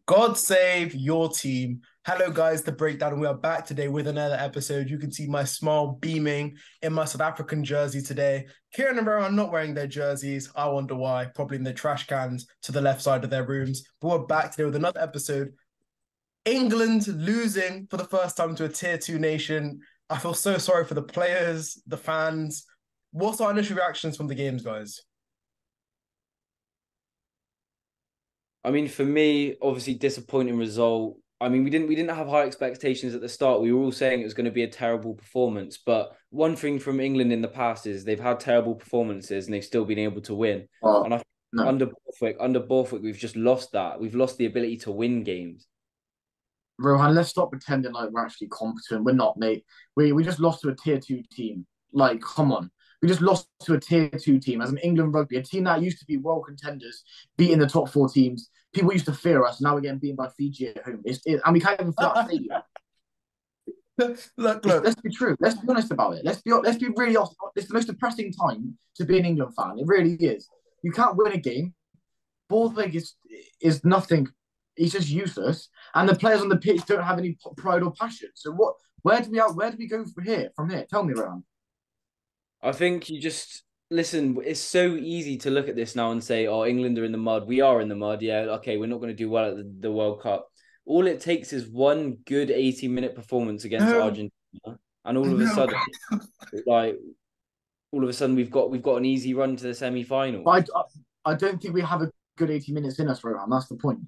God save your team. Hello, guys, the breakdown. We are back today with another episode. You can see my smile beaming in my South African jersey today. Kieran and Rowan are not wearing their jerseys. I wonder why. Probably in the trash cans to the left side of their rooms. But we're back today with another episode. England losing for the first time to a tier two nation. I feel so sorry for the players, the fans. What's our initial reactions from the games, guys? I mean, for me, obviously disappointing result. I mean, we didn't have high expectations at the start. We were all saying it was going to be a terrible performance. But one thing from England in the past is they've had terrible performances and they've still been able to win. Oh, And I think no. under Borthwick, we've just lost that. We've lost the ability to win games. Rohan, let's stop pretending like we're actually competent. We're not, mate. We just lost to a tier two team. Like, come on. We just lost to a tier two team as an England rugby, a team that used to be world contenders, beating the top four teams. People used to fear us. Now we're getting beaten by Fiji at home. And we can't even fill out stadium. Look. Let's be true. Let's be honest about it. Let's be really honest. It's the most depressing time to be an England fan. It really is. You can't win a game. Borthwick is nothing. He's just useless, and the players on the pitch don't have any pride or passion. So what? Where do we go from here? From here, tell me, Rohan. I think you just listen. It's so easy to look at this now and say, "Oh, England are in the mud. We are in the mud. Yeah, okay, we're not going to do well at the World Cup." All it takes is one good 80-minute performance against No, Argentina, and all of a no. sudden, like all of a sudden, we've got an easy run to the semi-finals. But I don't think we have a good 80 minutes in us, Rohan. That's the point.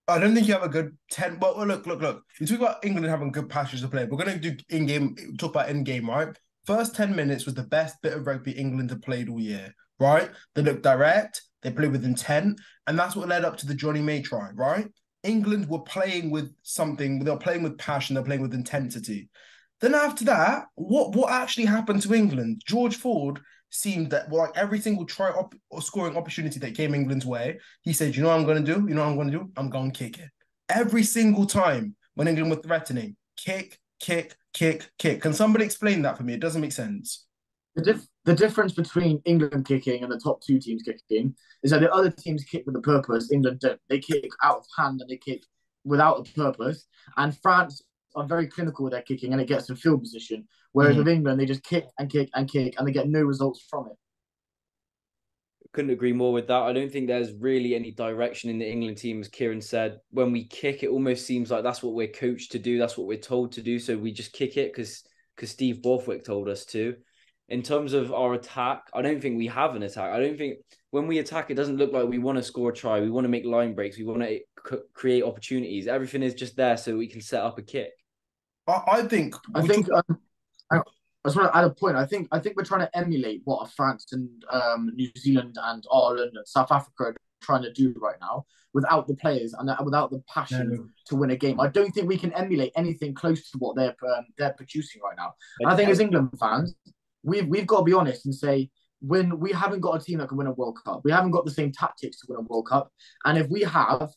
I don't think you have a good 10. Well, look. You talk about England having good passages to play. We're going to do in game, talk about in game, right? First 10 minutes was the best bit of rugby England have played all year, right? They looked direct, they played with intent, and that's what led up to the Johnny May try, right? England were playing with something, they were playing with passion, they're playing with intensity. Then after that, what actually happened to England? George Ford seemed that well, like every single try or scoring opportunity that came England's way, he said, "You know what I'm going to do? You know what I'm going to do? I'm going to kick it." Every single time when England were threatening, kick, kick, kick, kick. Can somebody explain that for me? It doesn't make sense. The difference between England kicking and the top two teams kicking is that the other teams kick with a purpose. England don't. They kick out of hand and they kick without a purpose. And France are very clinical with their kicking and it gets them field position. Whereas Mm. with England, they just kick and kick and kick and they get no results from it. Couldn't agree more with that. I don't think there's really any direction in the England team, as Kieran said. When we kick, it almost seems like that's what we're coached to do. That's what we're told to do. So we just kick it because Steve Borthwick told us to. In terms of our attack, I don't think we have an attack. I don't think when we attack, it doesn't look like we want to score a try. We want to make line breaks. We want to create opportunities. Everything is just there so we can set up a kick. I think I we talk. think I just want to add a point. I think we're trying to emulate what France and New Zealand and Ireland and South Africa are trying to do right now without the players and without the passion No, to win a game. I don't think we can emulate anything close to what they're producing right now. I, And I think I, as England fans, we've got to be honest and say when we haven't got a team that can win a World Cup, we haven't got the same tactics to win a World Cup, and if we have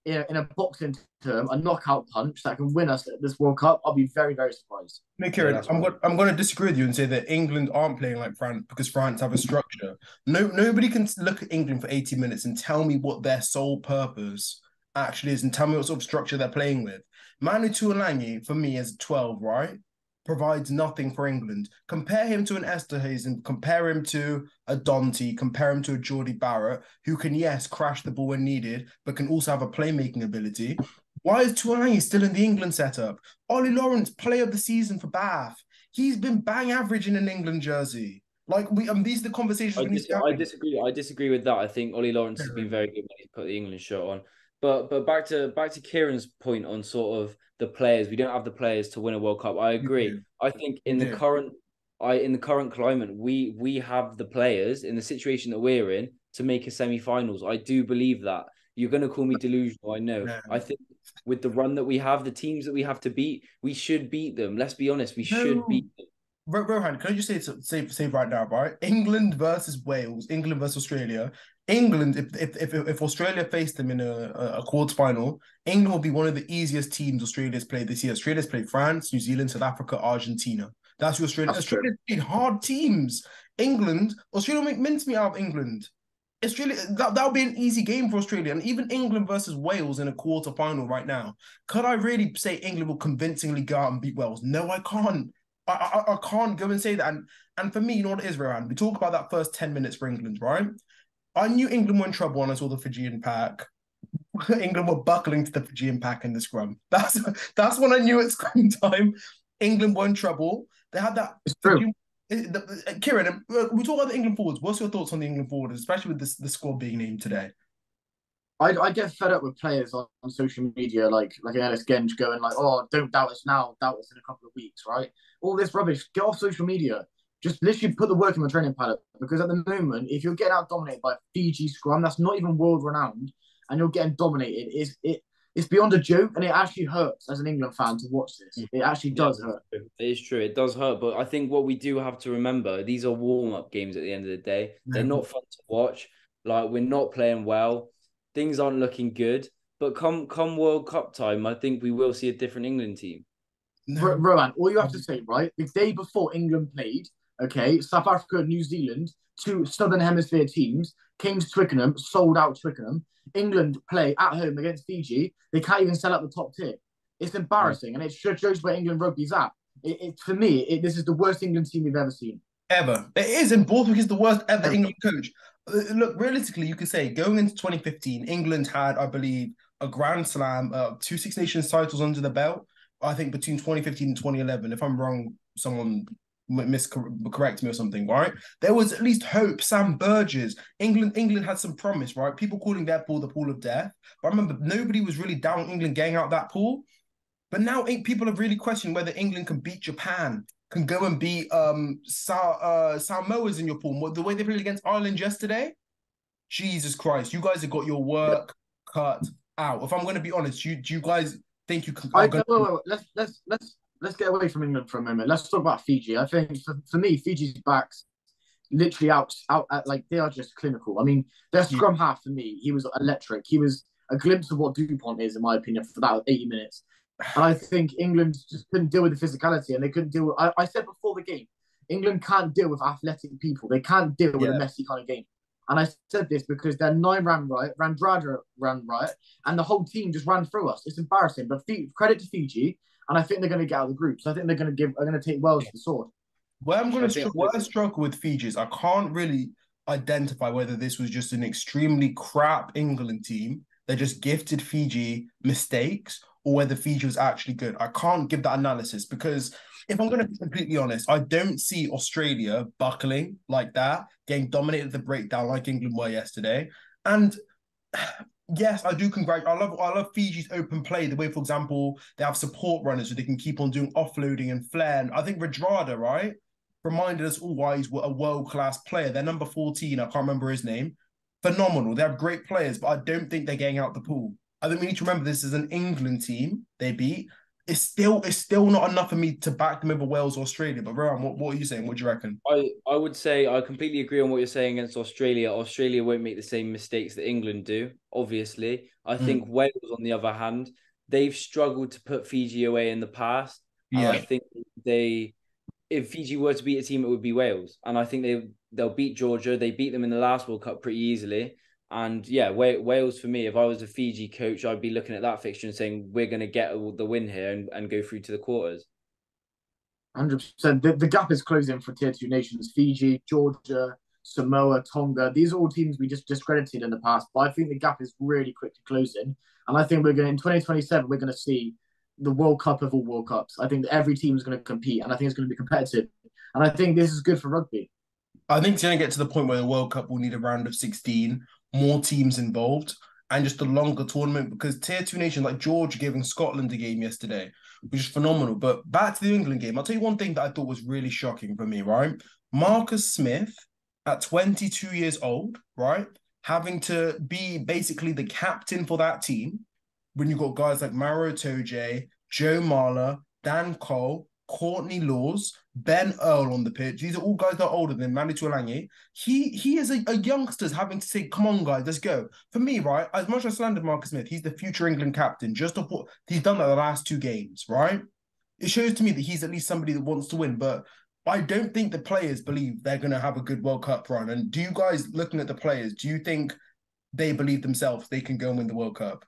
in a boxing term a knockout punch that can win us at this World Cup, I'll be very very surprised. no, yeah, Kieran, that's I'm right. going. I'm going to disagree with you and say that England aren't playing like France because France have a structure. No, nobody can look at England for 80 minutes and tell me what their sole purpose actually is, and tell me what sort of structure they're playing with. Manu Tuolangi, for me, as 12, right, provides nothing for England. Compare him to an Esterhuizen, compare him to a Dante, compare him to a Geordie Barrett, who can, yes, crash the ball when needed, but can also have a playmaking ability. Why is Tuolangi still in the England setup? Ollie Lawrence, player of the season for Bath. He's been bang average in an England jersey. Like these are the conversations we need to be I having. disagree. I disagree with that. I think Ollie Lawrence has been very good when he's put the England shirt on. But back to Kieran's point on sort of the players. We don't have the players to win a World Cup. I You agree. do. I think You do. in the current climate, we have the players in the situation that we're in to make a semi-finals. I do believe that. You're going to call me delusional, I know. No. I think with the run that we have, the teams that we have to beat, we should beat them. Let's be honest, we should No. beat them. Rohan, can I just say right now, right? England versus Wales, England versus Australia. England, if Australia faced them in a quarter final, England will be one of the easiest teams Australia's played this year. Australia's played France, New Zealand, South Africa, Argentina. That's who Australia. That's true. Australia's played hard teams. Australia will make mincemeat out of England. Australia, that would be an easy game for Australia. And even England versus Wales in a quarter final right now. Could I really say England will convincingly go out and beat Wales? No, I can't. I can't go and say that. And for me, you know what it is, Rohan? We talk about that first 10 minutes for England, right? I knew England were in trouble when I saw the Fijian pack. England were buckling to the Fijian pack in the scrum. That's when I knew it's scrum time. England were in trouble. They had that. It's true. Kieran, we talk about the England forwards. What's your thoughts on the England forwards, especially with the squad being named today? I get fed up with players on social media like Ellis Genge going like, oh, don't doubt us now, doubt us in a couple of weeks, right? All this rubbish. Get off social media. Just literally put the work in the training paddock. Because at the moment, if you're getting out dominated by Fiji scrum, that's not even world renowned, and you're getting dominated, it's beyond a joke, and it actually hurts as an England fan to watch this. It actually does hurt. It is true. It does hurt. But I think what we do have to remember, these are warm-up games at the end of the day. They're not fun to watch. Like, we're not playing well. Things aren't looking good. But come World Cup time, I think we will see a different England team. No. Rowan, all you have to say, right? The day before England played, okay, South Africa and New Zealand, two Southern Hemisphere teams, came to Twickenham, sold out Twickenham. England play at home against Fiji. They can't even sell out the top tier. It's embarrassing, and it shows where England rugby's at. For me, this is the worst England team we've ever seen. Ever. It is, and Borthwick is the worst ever England coach. Look, realistically, you could say going into 2015, England had, I believe, a Grand Slam, two Six Nations titles under the belt. I think between 2015 and 2011. If I'm wrong, someone correct me or something, right? There was at least hope. Sam Burgess, England had some promise, right? People calling their pool the pool of death. But I remember nobody was really down England getting out that pool. But now people have really questioned whether England can beat Japan, can go and beat Samoa's in your pool. The way they played against Ireland yesterday, Jesus Christ, you guys have got your work cut out. If I'm going to be honest, do you guys think you can? Wait. Let's get away from England for a moment. Let's talk about Fiji. I think for me, Fiji's backs literally out like they are just clinical. I mean, their scrum half for me, he was electric. He was a glimpse of what Dupont is, in my opinion, for about 80 minutes. And I think England just couldn't deal with the physicality, and they couldn't deal with. I said before the game, England can't deal with athletic people. They can't deal with a messy kind of game. And I said this because their 9 ran right, Randrada ran right, and the whole team just ran through us. It's embarrassing. But credit to Fiji, and I think they're going to get out of the group. So I think they're going to take Wales to the sword. Where I struggle with Fiji is I can't really identify whether this was just an extremely crap England team that just gifted Fiji mistakes, or whether Fiji was actually good. I can't give that analysis because if I'm going to be completely honest, I don't see Australia buckling like that, getting dominated at the breakdown like England were yesterday. And yes, I do congratulate. I love Fiji's open play. The way, for example, they have support runners so they can keep on doing offloading and flair. And I think Radrada, right, reminded us all why he's a world-class player. They're number 14. I can't remember his name. Phenomenal. They have great players, but I don't think they're getting out the pool. I think we need to remember this is an England team they beat. It's still not enough for me to back them over Wales or Australia. But Rowan, what are you saying? What do you reckon? I would say I completely agree on what you're saying against Australia. Australia won't make the same mistakes that England do, obviously. I think Wales, on the other hand, they've struggled to put Fiji away in the past. Yeah. And I think if Fiji were to beat a team, it would be Wales. And I think they'll beat Georgia. They beat them in the last World Cup pretty easily. And yeah, Wales for me, if I was a Fiji coach, I'd be looking at that fixture and saying, we're going to get the win here and go through to the quarters. 100%. The gap is closing for tier 2 nations. Fiji, Georgia, Samoa, Tonga. These are all teams we just discredited in the past. But I think the gap is really quickly closing. And I think in 2027, we're going to see the World Cup of all World Cups. I think that every team is going to compete, and I think it's going to be competitive. And I think this is good for rugby. I think it's going to get to the point where the World Cup will need a round of 16, more teams involved, and just a longer tournament, because tier 2 nations like Georgia giving Scotland a game yesterday, which is phenomenal. But back to the England game, I'll tell you one thing that I thought was really shocking for me, right? Marcus Smith, at 22 years old, right, having to be basically the captain for that team when you've got guys like Maro Toje, Joe Marler, Dan Cole, Courtney Laws, Ben Earl on the pitch. These are all guys that are older than Manu Tuolangi. He is a youngsters having to say, come on, guys, let's go. For me, right, as much as I slandered Marcus Smith, he's the future England captain. He's done that the last 2 games, right? It shows to me that he's at least somebody that wants to win. But I don't think the players believe they're going to have a good World Cup run. And do you guys, looking at the players, do you think they believe themselves they can go and win the World Cup?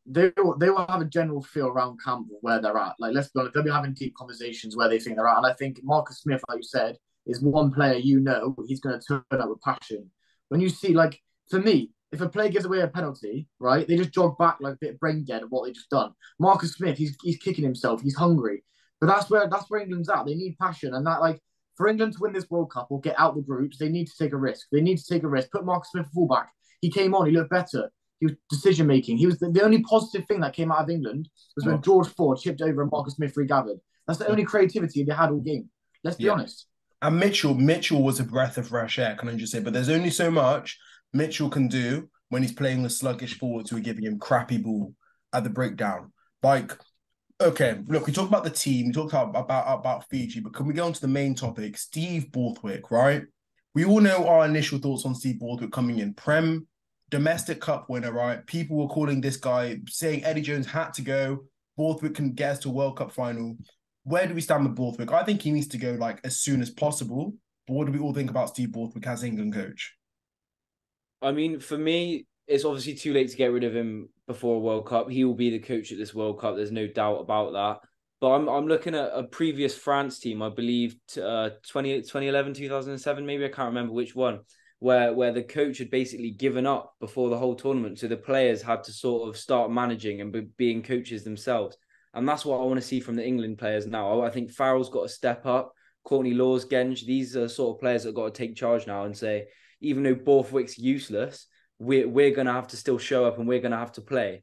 They will have a general feel around camp of where they're at. Like, let's be honest, they'll be having deep conversations where they think they're at. And I think Marcus Smith, like you said, is one player he's going to turn up with passion. When you see, like, for me, if a player gives away a penalty, right, they just jog back like a bit brain dead of what they just done. Marcus Smith, he's kicking himself, he's hungry. But that's where England's at. They need passion, and that, like, for England to win this World Cup or get out the groups, they need to take a risk. They need to take a risk. Put Marcus Smith fullback. He came on, he looked better. He was decision making. He was the only positive thing that came out of England was when George Ford chipped over and Marcus Smith regathered. That's the only creativity they had all game. Let's be honest. And Mitchell was a breath of fresh air, can I just say? But there's only so much Mitchell can do when he's playing with sluggish forwards who are giving him crappy ball at the breakdown. Like, okay, look, we talked about the team, we talked about Fiji, but can we go on to the main topic? Steve Borthwick, right? We all know our initial thoughts on Steve Borthwick coming in. Domestic Cup winner, right? People were calling this guy, saying Eddie Jones had to go. Borthwick can get us to a World Cup final. Where do we stand with Borthwick? I think he needs to go like as soon as possible. But what do we all think about Steve Borthwick as England coach? I mean, for me, it's obviously too late to get rid of him before a World Cup. He will be the coach at this World Cup. There's no doubt about that. But I'm looking at a previous France team, I believe, 2011, 2007, maybe. I can't remember which one, where the coach had basically given up before the whole tournament. So the players had to sort of start managing and being coaches themselves. And that's what I want to see from the England players now. I think Farrell's got to step up. Courtney Laws, Genge, these are sort of players that have got to take charge now and say, even though Borthwick's useless, we're going to have to still show up and we're going to have to play.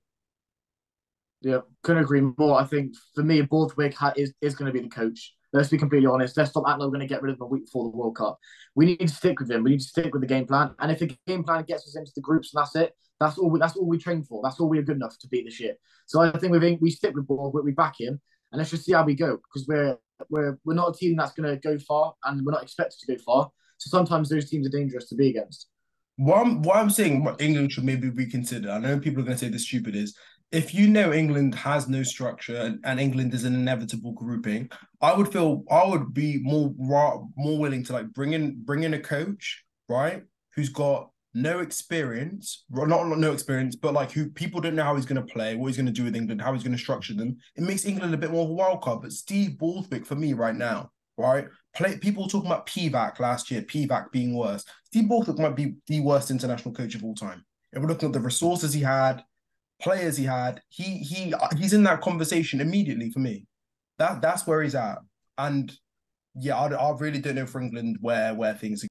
Yeah, couldn't agree more. I think for me, Borthwick is going to be the coach. Let's be completely honest. Let's stop acting like we're going to get rid of him a week before the World Cup. We need to stick with him. We need to stick with the game plan. And if the game plan gets us into the groups and that's it, that's all we train for. That's all we're good enough to beat this year. So I think we stick with Borthwick, we back him, and let's just see how we go, because we're not a team that's going to go far, and we're not expected to go far. So sometimes those teams are dangerous to be against. What I'm saying, what England should maybe reconsider. I know people are going to say this stupid is, if you know England has no structure and England is an inevitable grouping, I would be more willing to like bring in a coach, right, who's got no experience, not no experience, but like who people don't know how he's going to play, what he's going to do with England, how he's going to structure them. It makes England a bit more of a wild card. But Steve Borthwick for me right now, right? People talking about Pivac last year, Pivac being worse. Steve Borthwick might be the worst international coach of all time. If we're looking at the resources he had, players he had, he's in that conversation immediately for me. That's where he's at. And yeah, I really don't know for England where things are